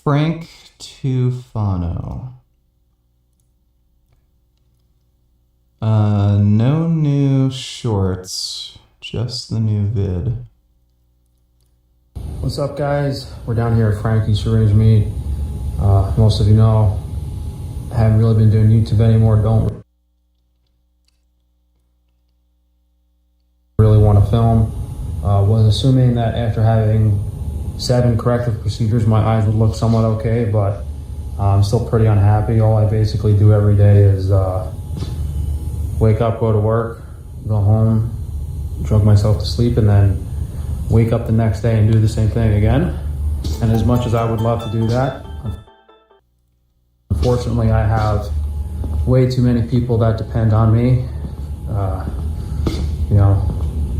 Frank Tufano. No new shorts, just the new vid. What's up, guys? We're down here at Frankie's Syringe Meat. Most of you know I haven't really been doing YouTube anymore. Don't really want to film. Was assuming that after having 7 corrective procedures, my eyes would look somewhat okay, but I'm still pretty unhappy. All I basically do every day is wake up, go to work, go home, drug myself to sleep, and then wake up the next day and do the same thing again. And as much as I would love to do that, unfortunately I have way too many people that depend on me. You know,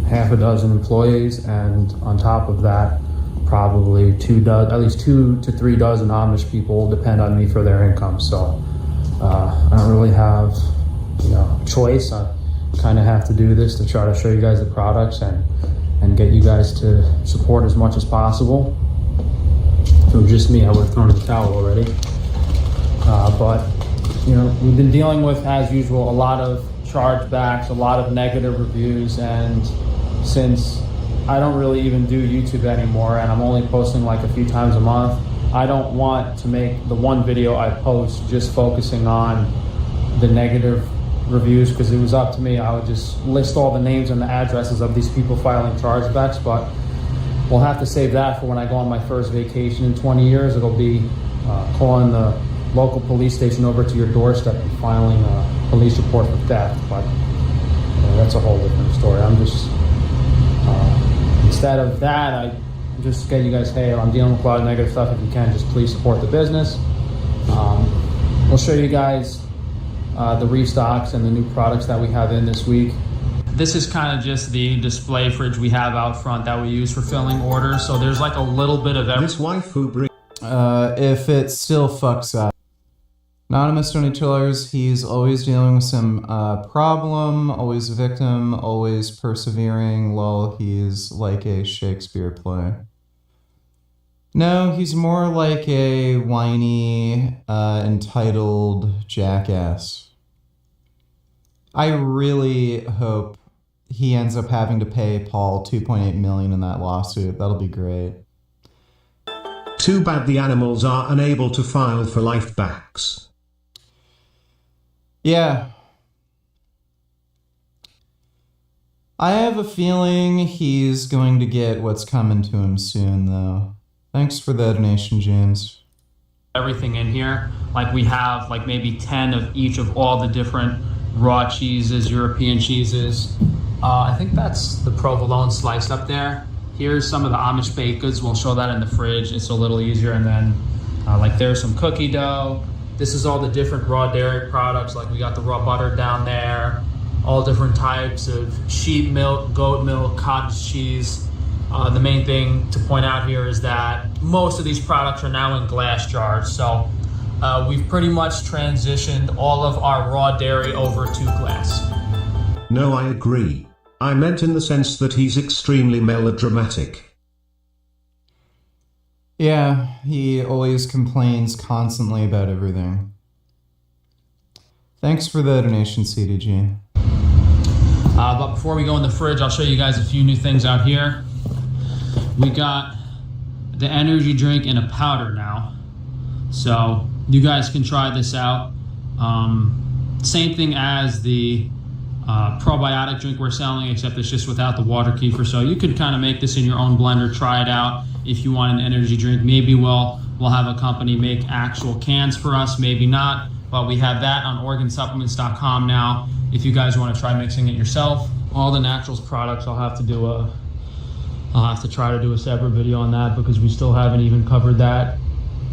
half a dozen employees, and on top of that, probably at least 2 to 3 dozen Amish people depend on me for their income. So I don't really have, choice. I kind of have to do this to try to show you guys the products and get you guys to support as much as possible. If it was just me, I would have thrown in the towel already. But we've been dealing with, as usual, a lot of chargebacks, a lot of negative reviews, and since I don't really even do YouTube anymore and I'm only posting like a few times a month, I don't want to make the one video I post just focusing on the negative reviews, because it was up to me, I would just list all the names and the addresses of these people filing chargebacks. But we'll have to save that for when I go on my first vacation in 20 years. It'll be calling the local police station over to your doorstep and filing a police report for theft. But that's a whole different story. I'm just instead of that, I just get you guys, hey, I'm dealing with a lot of negative stuff. If you can, just please support the business. We'll show you guys the restocks and the new products that we have in this week. This is kind of just the display fridge we have out front that we use for filling orders. So there's like a little bit of everything. This waifu bring. If it still fucks up. Anonymous $20, he's always dealing with some problem, always a victim, always persevering. Lol, he's like a Shakespeare play. No, he's more like a whiny, entitled jackass. I really hope he ends up having to pay Paul $2.8 million in that lawsuit. That'll be great. Too bad the animals are unable to file for life backs. Yeah. I have a feeling he's going to get what's coming to him soon, though. Thanks for the donation, James. Everything in here, like we have like maybe 10 of each of all the different raw cheeses, European cheeses. I think that's the provolone sliced up there. Here's some of the Amish baked goods. We'll show that in the fridge. It's a little easier. And then like there's some cookie dough. This is all the different raw dairy products. Like we got the raw butter down there, all different types of sheep milk, goat milk, cottage cheese. The main thing to point out here is that most of these products are now in glass jars. So we've pretty much transitioned all of our raw dairy over to glass. No, I agree. I meant in the sense that he's extremely melodramatic. Yeah, he always complains constantly about everything. Thanks for the donation, CDG. But before we go in the fridge, I'll show you guys a few new things out here. We got the energy drink in a powder now. So you guys can try this out. Same thing as the probiotic drink we're selling, except it's just without the water kefir. So you could kind of make this in your own blender, try it out. If you want an energy drink, maybe we'll have a company make actual cans for us, maybe not. But we have that on organsupplements.com now. If you guys want to try mixing it yourself, all the naturals products, I'll have to try to do a separate video on that, because we still haven't even covered that,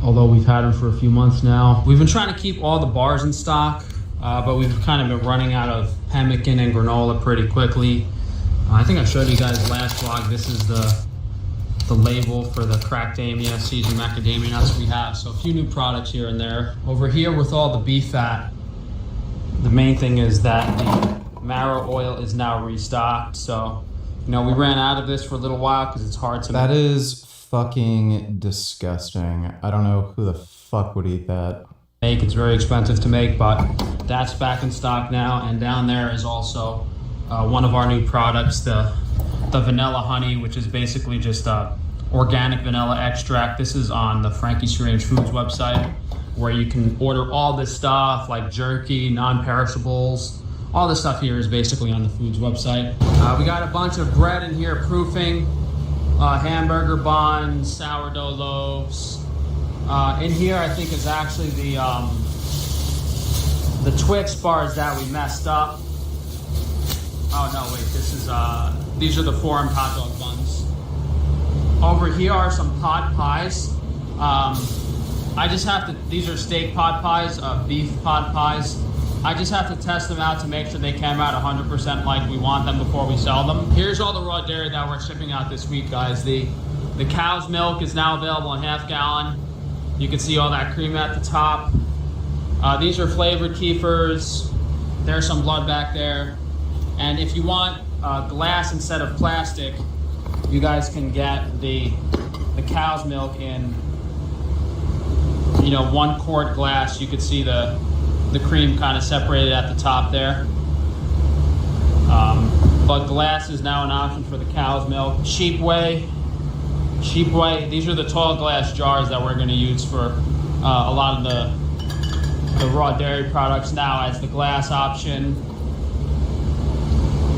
although we've had them for a few months now. We've been trying to keep all the bars in stock, but we've kind of been running out of pemmican and granola pretty quickly. I think I showed you guys last vlog. This is the label for the Crackdamia seasoned macadamia nuts we have. So a few new products here and there. Over here with all the beef fat, the main thing is that the marrow oil is now restocked. So we ran out of this for a little while because it's hard to. That is fucking disgusting. I don't know who the fuck would eat that. It's very expensive to make, but that's back in stock now. And down there is also one of our new products, the vanilla honey, which is basically just organic vanilla extract. This is on the Frankie's Strange Foods website, where you can order all this stuff like jerky, non-perishables. All this stuff here is basically on the foods website. We got a bunch of bread in here, proofing, hamburger buns, sourdough loaves. In here, I think is actually the Twix bars that we messed up. Oh no, wait, this is these are the formed hot dog buns. Over here are some pot pies. I just have to, these are steak pot pies, beef pot pies. I just have to test them out to make sure they came out 100% like we want them before we sell them. Here's all the raw dairy that we're shipping out this week, guys. The cow's milk is now available in half gallon. You can see all that cream at the top. These are flavored kefirs. There's some blood back there. And if you want glass instead of plastic, you guys can get the cow's milk in, 1 quart glass. You could see the cream kind of separated at the top there. But glass is now an option for the cow's milk. Cheap whey. These are the tall glass jars that we're going to use for a lot of the raw dairy products now as the glass option.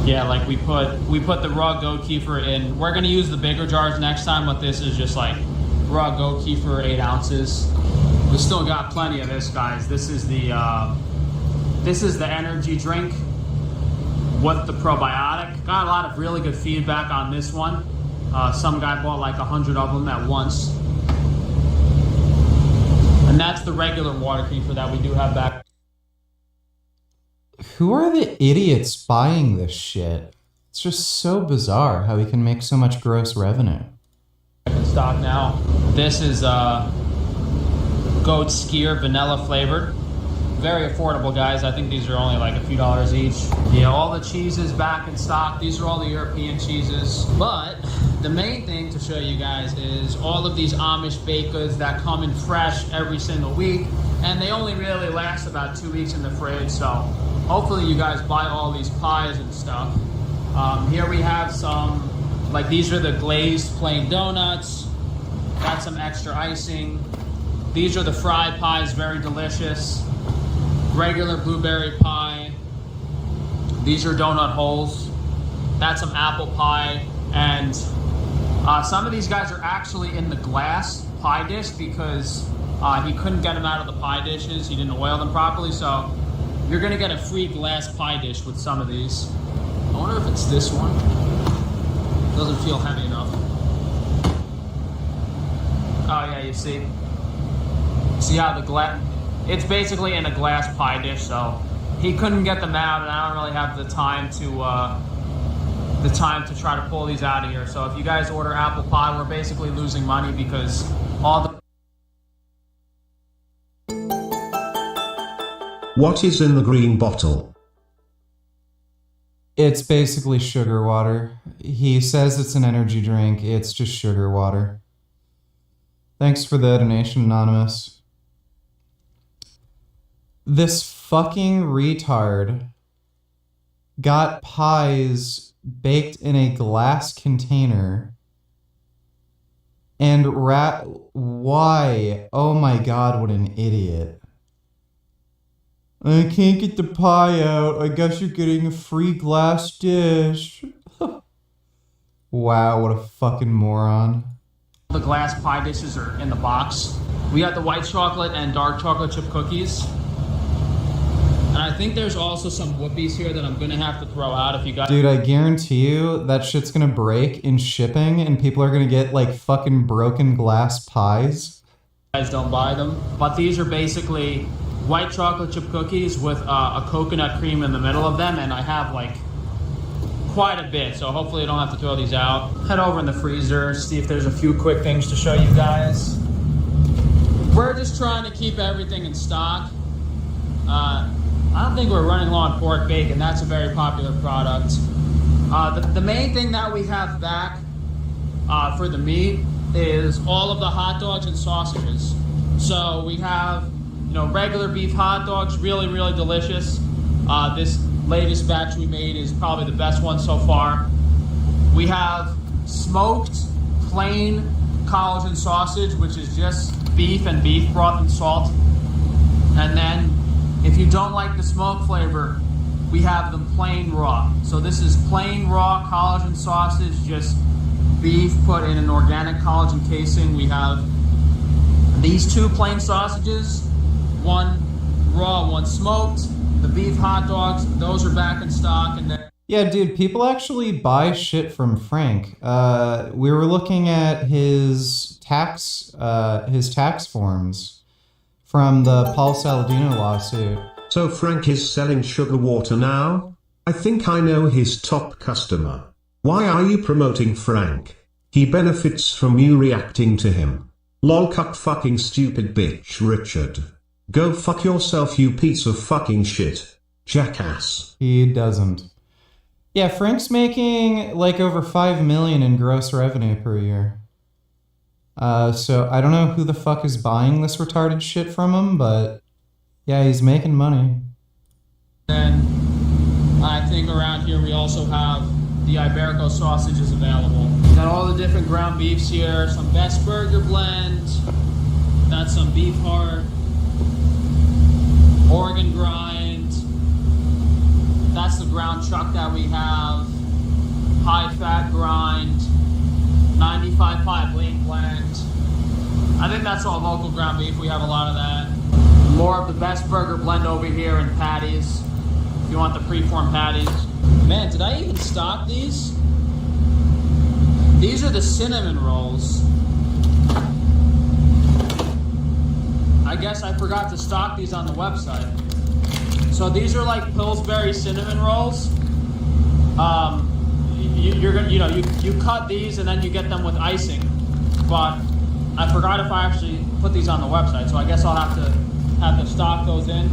Yeah, like we put the raw goat kefir in. We're going to use the bigger jars next time, but this is just like raw goat kefir, 8 ounces. We still got plenty of this, guys. This is the energy drink with the probiotic. Got a lot of really good feedback on this one. Some guy bought like 100 of them at once. And that's the regular water kefir that we do have back. Who are the idiots buying this shit? It's just so bizarre how he can make so much gross revenue. In stock now. This is goat skier vanilla flavored. Very affordable, guys. I think these are only like a few dollars each. Yeah, all the cheeses back in stock. These are all the European cheeses. But the main thing to show you guys is all of these Amish baked goods that come in fresh every single week. And they only really last about 2 weeks in the fridge. So hopefully you guys buy all these pies and stuff. Here we have some, like these are the glazed plain donuts. Got some extra icing. These are the fried pies, very delicious. Regular blueberry pie. These are donut holes. That's some apple pie. And some of these guys are actually in the glass pie dish because he couldn't get them out of the pie dishes. He didn't oil them properly. So you're gonna get a free glass pie dish with some of these. I wonder if it's this one. Doesn't feel heavy enough. Oh yeah, you see how the glass, it's basically in a glass pie dish, so he couldn't get them out, and I don't really have the time to try to pull these out of here. So if you guys order apple pie, we're basically losing money because all the... What is in the green bottle? It's basically sugar water. He says it's an energy drink. It's just sugar water. Thanks for the donation, Anonymous. This fucking retard got pies baked in a glass container and why? Oh my god, what an idiot. I can't get the pie out. I guess you're getting a free glass dish. Wow, what a fucking moron. The glass pie dishes are in the box. We got the white chocolate and dark chocolate chip cookies. And I think there's also some whoopies here that I'm gonna have to throw out if you guys... Dude, I guarantee you that shit's gonna break in shipping and people are gonna get like fucking broken glass pies. Guys don't buy them. But these are basically white chocolate chip cookies with a coconut cream in the middle of them, and I have like quite a bit, so hopefully I don't have to throw these out. Head over in the freezer, see if there's a few quick things to show you guys. We're just trying to keep everything in stock. I don't think we're running low on pork bacon. That's a very popular product. The main thing that we have back for the meat is all of the hot dogs and sausages. So we have, regular beef hot dogs, really, really delicious. This latest batch we made is probably the best one so far. We have smoked plain collagen sausage, which is just beef and beef broth and salt. And then if you don't like the smoke flavor, we have them plain raw. So this is plain raw collagen sausage, just beef put in an organic collagen casing. We have these 2 plain sausages, one raw, one smoked. The beef hot dogs, those are back in stock. And then Yeah, dude, people actually buy shit from Frank. We were looking at his tax forms from the Paul Saladino lawsuit. So Frank is selling sugar water now? I think I know his top customer. Why are you promoting Frank? He benefits from you reacting to him. Lol, cuck fucking stupid bitch Richard. Go fuck yourself, you piece of fucking shit. Jackass. He doesn't. Yeah, Frank's making like over $5 million in gross revenue per year. So I don't know who the fuck is buying this retarded shit from him, but yeah, he's making money. And I think around here we also have the Iberico sausages available. Got all the different ground beefs here, some Best Burger blend, that's some beef heart, Oregon grind, that's the ground chuck that we have, high fat grind, 95.5 lean blend. I think that's all local ground beef, we have a lot of that. More of the Best Burger blend over here in patties, if you want the preformed patties. Man, did I even stock these? These are the cinnamon rolls. I guess I forgot to stock these on the website. So these are like Pillsbury cinnamon rolls. You're gonna, you cut these and then you get them with icing. But I forgot if I actually put these on the website, so I guess I'll have to stock those in.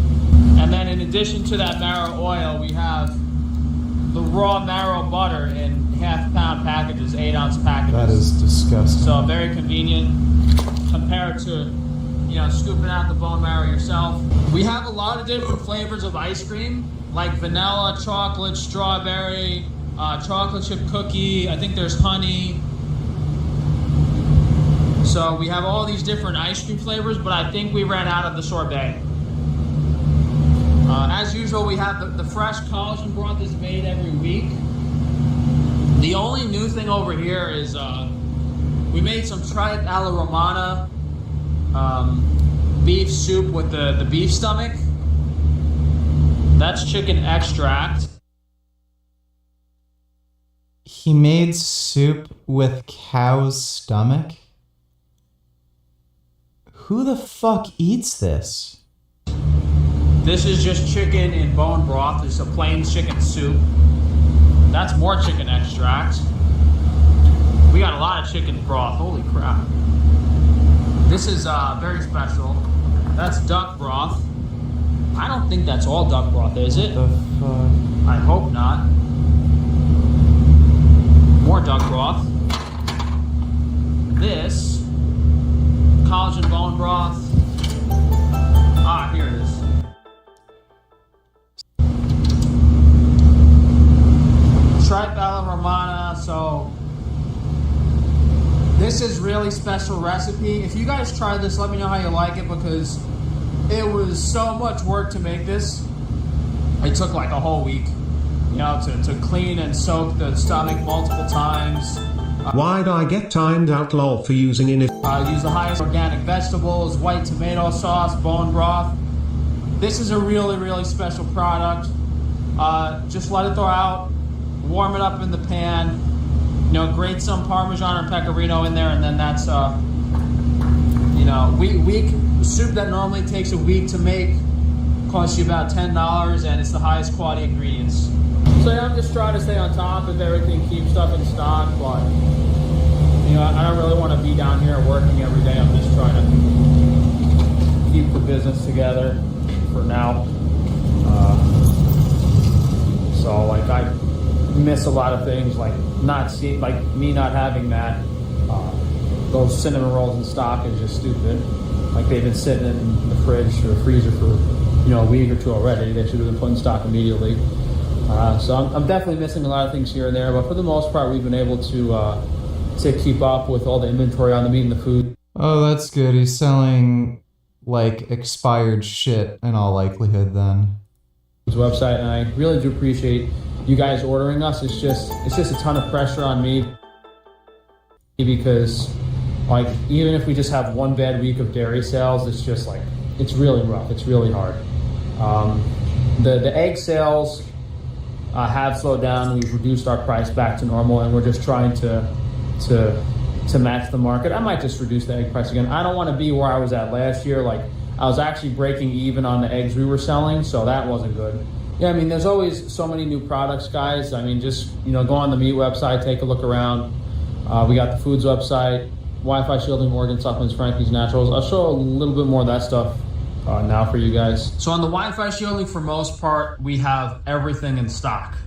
And then in addition to that marrow oil, we have the raw marrow butter in half-pound packages, 8-ounce packages. That is disgusting. So very convenient compared to, scooping out the bone marrow yourself. We have a lot of different flavors of ice cream, like vanilla, chocolate, strawberry, chocolate chip cookie. I think there's honey. So we have all these different ice cream flavors, but I think we ran out of the sorbet. As usual, we have the fresh collagen broth is made every week. The only new thing over here is we made some tripe alla romana beef soup with the beef stomach. That's chicken extract. He made soup with cow's stomach? Who the fuck eats this? This is just chicken in bone broth. It's a plain chicken soup. That's more chicken extract. We got a lot of chicken broth. Holy crap. This is very special. That's duck broth. I don't think that's all duck broth, is it? The fuck? I hope not. More duck broth. This collagen bone broth. Ah, here it is. Tripe alla romana. So this is really special recipe. If you guys try this, let me know how you like it, because it was so much work to make this. It took like a whole week, to clean and soak the stomach multiple times. Why'd I get timed out lol for using in it? Use the highest organic vegetables, white tomato sauce, bone broth. This is a really, really special product. Just let it thaw out, warm it up in the pan, grate some Parmesan or Pecorino in there, and then that's, week soup that normally takes a week to make costs you about $10, and it's the highest quality ingredients. So yeah, I'm just trying to stay on top of everything, keep stuff in stock, but I don't really want to be down here working every day. I'm just trying to keep the business together for now. So like I miss a lot of things, like me not having that those cinnamon rolls in stock is just stupid. Like they've been sitting in the fridge or freezer for a week or two already. They should have been put in stock immediately. So I'm definitely missing a lot of things here and there, but for the most part, we've been able to keep up with all the inventory on the meat and the food. Oh, that's good. He's selling like expired shit in all likelihood then. Website, and I really do appreciate you guys ordering us. It's just a ton of pressure on me because like even if we just have one bad week of dairy sales, it's just like it's really rough. It's really hard. The egg sales have slowed down. We've reduced our price back to normal, and we're just trying to match the market. I might just reduce the egg price again. I don't want to be where I was at last year. Like I was actually breaking even on the eggs we were selling, so that wasn't good. Yeah, I mean, there's always so many new products, guys. I mean, just go on the meat website, take a look around. We got the foods website, Wi-Fi shielding, organ supplements, Frankie's Naturals. I'll show a little bit more of that stuff now for you guys. So on the Wi-Fi shielding, for most part, we have everything in stock.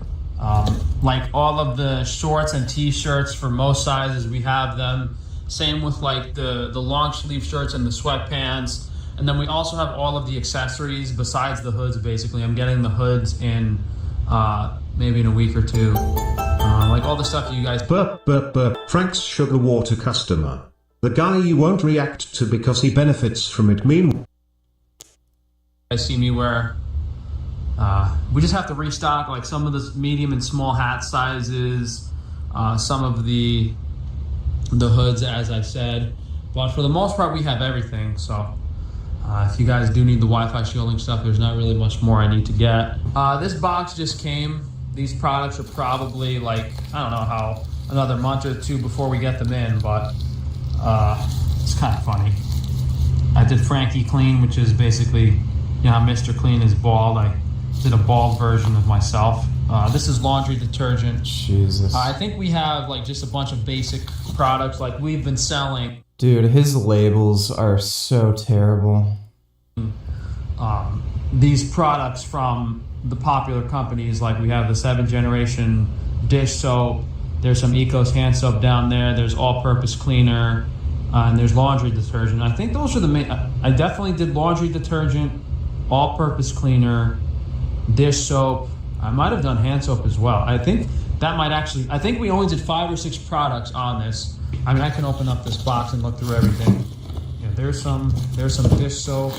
Like all of the shorts and t-shirts for most sizes, we have them. Same with like the long sleeve shirts and the sweatpants. And then we also have all of the accessories besides the hoods, basically. I'm getting the hoods in maybe in a week or two. Like all the stuff you guys... Frank's sugar water customer. The guy you won't react to because he benefits from it. Meanwhile, I see me wear. We just have to restock like some of the medium and small hat sizes, some of the hoods, as I said. But for the most part, we have everything. So if you guys do need the Wi-Fi shielding stuff, there's not really much more I need to get. This box just came. These products are probably like, I don't know how, another month or two before we get them in, but it's kind of funny. I did Frankie Clean, which is basically, how Mr. Clean is bald. I did a bald version of myself. This is laundry detergent. Jesus. I think we have like just a bunch of basic products like we've been selling. Dude, his labels are so terrible. These products from the popular companies, like we have the 7th generation dish soap, there's some Ecos hand soap down there, there's all-purpose cleaner, and there's laundry detergent. I think those are the main. I definitely did laundry detergent, all-purpose cleaner, dish soap. I might have done hand soap as well. I think that might actually, I think we only did 5 or 6 products on this. I mean, I can open up this box and look through everything. Yeah, there's some dish soap.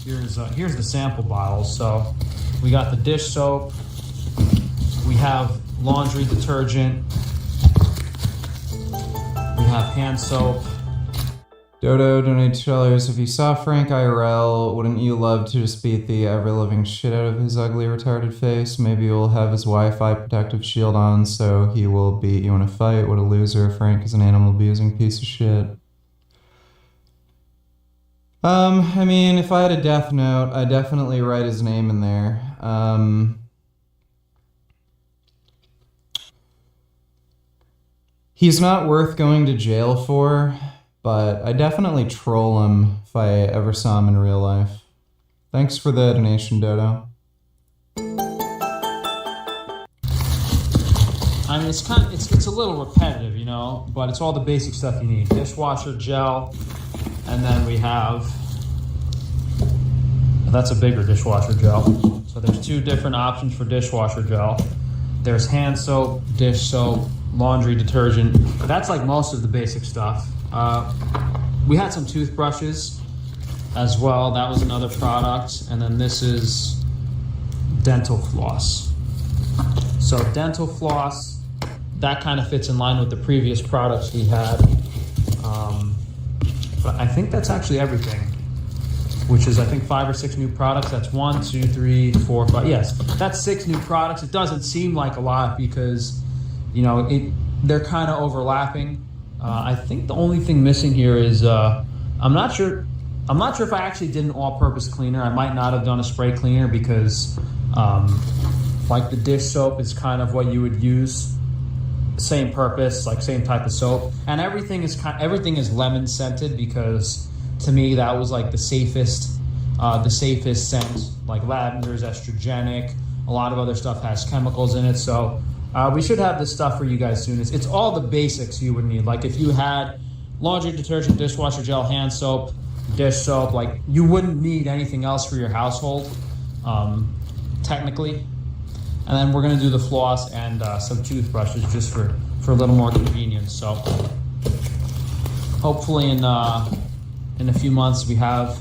Here's the sample bottles. So we got the dish soap. We have laundry detergent. We have hand soap. Dodo donated $2. If you saw Frank IRL, wouldn't you love to just beat the ever-living shit out of his ugly, retarded face? Maybe you'll have his Wi-Fi protective shield on, so he will beat you in a fight. What a loser. Frank is an animal-abusing piece of shit. I mean, if I had a death note, I'd definitely write his name in there. He's not worth going to jail for, but I definitely troll him if I ever saw him in real life. Thanks for the donation, Dodo. I mean, it's a little repetitive, but it's all the basic stuff you need. Dishwasher gel, and then we have, that's a bigger dishwasher gel. So there's 2 different options for dishwasher gel. There's hand soap, dish soap, laundry detergent. That's like most of the basic stuff. We had some toothbrushes as well. That was another product. And then this is dental floss. So dental floss, that kind of fits in line with the previous products we had. But I think that's actually everything, which is I think 5 or 6 new products. That's 1, 2, 3, 4, 5. Yes, that's 6 new products. It doesn't seem like a lot because, they're kind of overlapping. I think the only thing missing here is I'm not sure if I actually did an all-purpose cleaner. I might not have done a spray cleaner because like the dish soap is kind of what you would use, same purpose, like same type of soap, and everything is lemon scented because to me that was like the safest scent. Like lavender is estrogenic. A lot of other stuff has chemicals in it, so we should have this stuff for you guys soon. It's all the basics you would need. Like if you had laundry detergent, dishwasher gel, hand soap, dish soap. Like, you wouldn't need anything else for your household, technically. And then we're gonna do the floss and some toothbrushes just for a little more convenience. So hopefully in a few months we have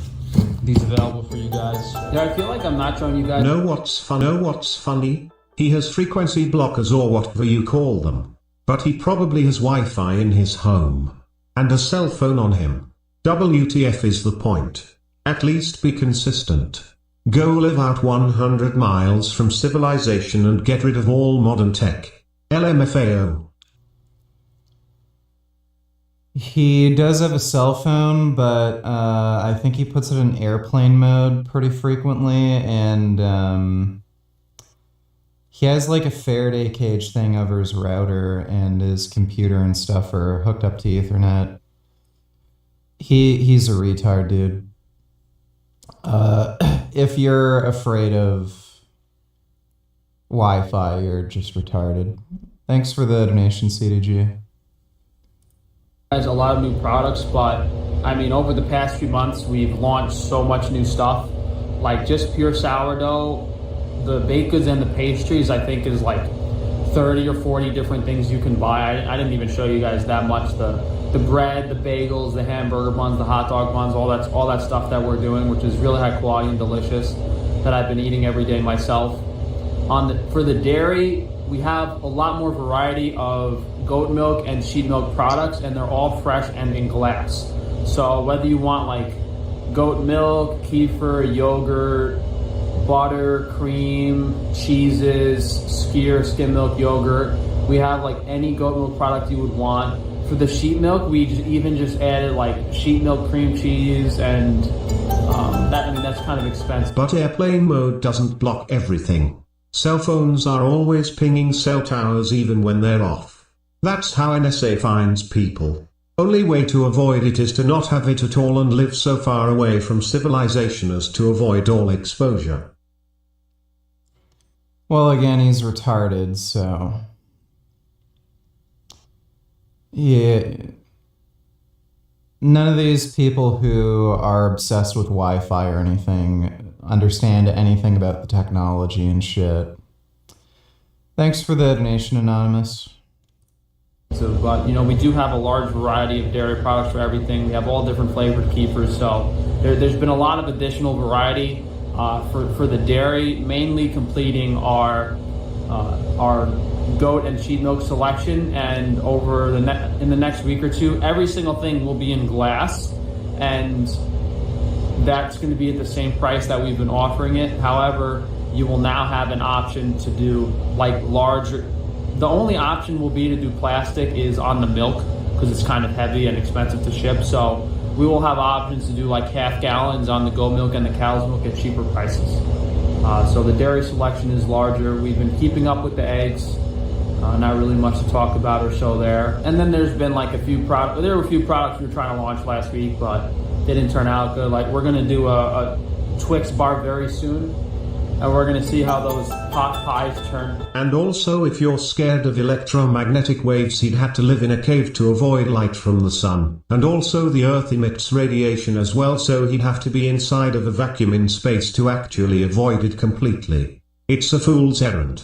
these available for you guys. Yeah, I feel like I'm not showing you guys. Know what's funny? He has frequency blockers or whatever you call them. But he probably has Wi-Fi in his home. And a cell phone on him. WTF is the point? At least be consistent. Go live out 100 miles from civilization and get rid of all modern tech. LMFAO. He does have a cell phone, but I think he puts it in airplane mode pretty frequently, and he has like a Faraday cage thing over his router, and his computer and stuff are hooked up to Ethernet. He's a retard, dude. If you're afraid of Wi-Fi, you're just retarded. Thanks for the donation, CDG. Guys, a lot of new products, but I mean, over the past few months, we've launched so much new stuff. Like, just pure sourdough, the baked goods and the pastries, I think is like 30 or 40 different things you can buy. I didn't even show you guys that much. The bread, the bagels, the hamburger buns, the hot dog buns, all that stuff that we're doing, which is really high quality and delicious, that I've been eating every day myself. For the dairy, we have a lot more variety of goat milk and sheep milk products, and they're all fresh and in glass. So whether you want like goat milk, kefir, yogurt, butter, cream, cheeses, skyr, skim milk, yogurt, we have like any goat milk product you would want. For the sheep milk, we just added like sheep milk cream cheese, and that's kind of expensive. But airplane mode doesn't block everything. Cell phones are always pinging cell towers even when they're off. That's how NSA finds people. Only way to avoid it is to not have it at all and live so far away from civilization as to avoid all exposure. Well, again, he's retarded, so... Yeah. None of these people who are obsessed with Wi-Fi or anything understand anything about the technology and shit. Thanks for the donation, Anonymous. But, we do have a large variety of dairy products for everything. We have all different flavored kefirs, so there's been a lot of additional variety for the dairy, mainly completing our goat and sheep milk selection. And over in the next week or two, every single thing will be in glass, and that's going to be at the same price that we've been offering it. However, you will now have an option to do like larger. The only option will be to do plastic is on the milk, because it's kind of heavy and expensive to ship. So we will have options to do like half gallons on the goat milk and the cow's milk at cheaper prices. So the dairy selection is larger. We've been keeping up with the eggs. Not really much to talk about or show there. And then there's been like there were a few products we were trying to launch last week, but they didn't turn out good. Like, we're gonna do a Twix bar very soon, and we're gonna see how those pot pies turn. And also, if you're scared of electromagnetic waves, he'd have to live in a cave to avoid light from the sun. And also the earth emits radiation as well, so he'd have to be inside of a vacuum in space to actually avoid it completely. It's a fool's errand.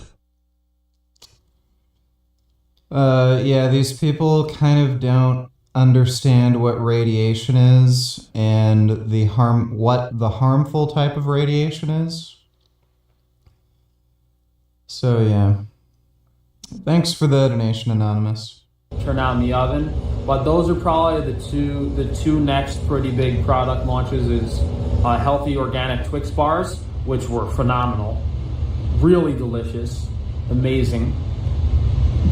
Yeah, these people kind of don't understand what radiation is and what the harmful type of radiation is. So yeah. Thanks for the donation, Anonymous. Turn out in the oven, but those are probably the two next pretty big product launches. Is healthy organic Twix bars, which were phenomenal, really delicious, amazing.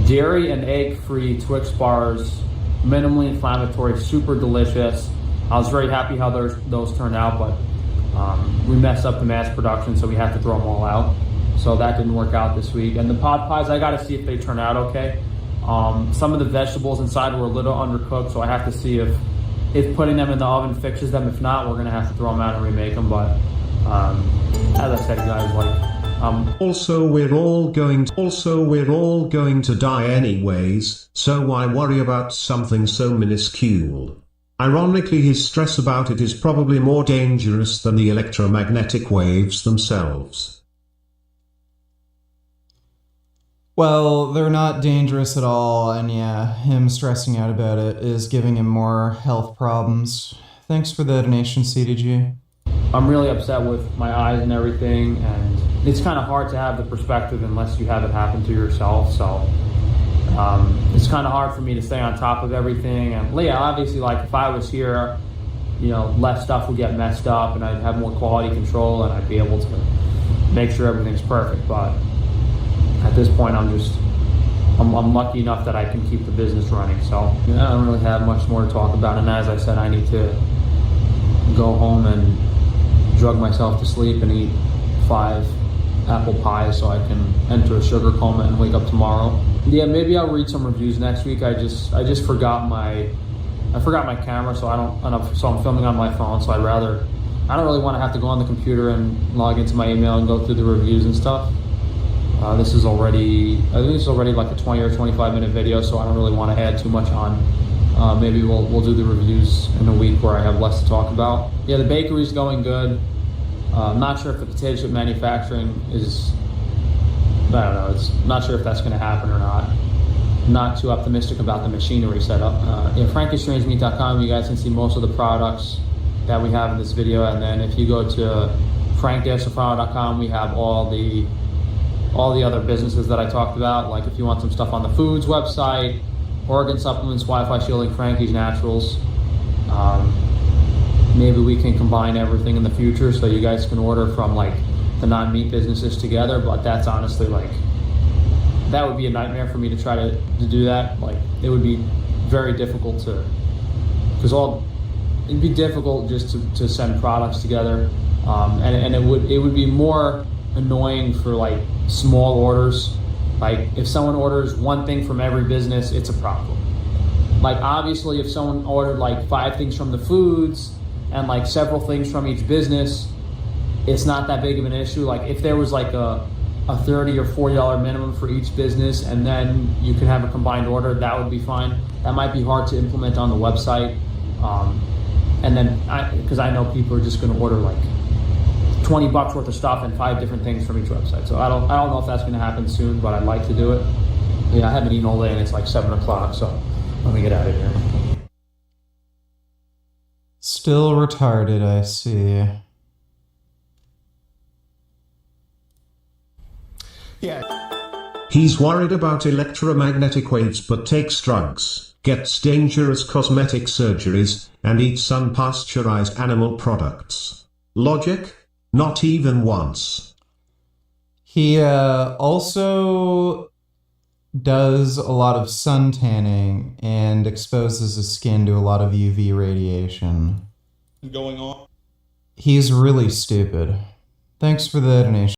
Dairy and egg-free Twix bars, minimally inflammatory, super delicious. I was very happy how those turned out, but we messed up the mass production, so we had to throw them all out. So that didn't work out this week. And the pot pies, I got to see if they turn out okay. Some of the vegetables inside were a little undercooked, so I have to see if putting them in the oven fixes them. If not, we're gonna have to throw them out and remake them. But as I said, guys, like Also we're all going to die anyways, so why worry about something so minuscule? Ironically, his stress about it is probably more dangerous than the electromagnetic waves themselves. Well, they're not dangerous at all, and yeah, him stressing out about it is giving him more health problems. Thanks for the donation, CDG. I'm really upset with my eyes and everything, and it's kind of hard to have the perspective unless you have it happen to yourself, so it's kind of hard for me to stay on top of everything. And yeah, obviously, like, if I was here, you know, less stuff would get messed up and I'd have more quality control and I'd be able to make sure everything's perfect, but at this point, I'm lucky enough that I can keep the business running. So yeah, I don't really have much more to talk about. And as I said, I need to go home and drug myself to sleep and eat 5 apple pies so I can enter a sugar coma and wake up tomorrow. Yeah, maybe I'll read some reviews next week. I just forgot my camera, so I'm filming on my phone. So I don't really want to have to go on the computer and log into my email and go through the reviews and stuff. I think this is already like a 20 or 25 minute video, so I don't really want to add too much on. Maybe we'll do the reviews in a week where I have less to talk about. Yeah, the bakery's going good. I'm not sure if the potato chip manufacturing is, I don't know, not sure if that's going to happen or not. Not too optimistic about the machinery setup. frankistrangemeat.com, you guys can see most of the products that we have in this video, and then if you go to frank-tufano.com, we have all the other businesses that I talked about. Like if you want some stuff on the foods website, organ supplements, Wi-Fi shielding, Frankie's Naturals. Maybe we can combine everything in the future so you guys can order from like the non-meat businesses together, but that's honestly like, that would be a nightmare for me to try to do that. Like it would be very difficult it'd be difficult just to send products together. And it would be more annoying for like small orders. Like if someone orders one thing from every business, it's a problem. Like obviously if someone ordered like 5 things from the foods and like several things from each business, it's not that big of an issue. Like if there was like a $30 or $40 minimum for each business and then you can have a combined order, that would be fine. That might be hard to implement on the website. And then because I know people are just going to order like $20 worth of stuff and 5 different things from each website. So I don't know if that's going to happen soon, but I'd like to do it. Yeah, I haven't eaten all day and it's like 7 o'clock, so let me get out of here. Still retarded, I see. Yeah. He's worried about electromagnetic waves but takes drugs, gets dangerous cosmetic surgeries, and eats unpasteurized animal products. Logic? Not even once. He also does a lot of sun tanning and exposes his skin to a lot of UV radiation. Going on. He's really stupid. Thanks for the donation.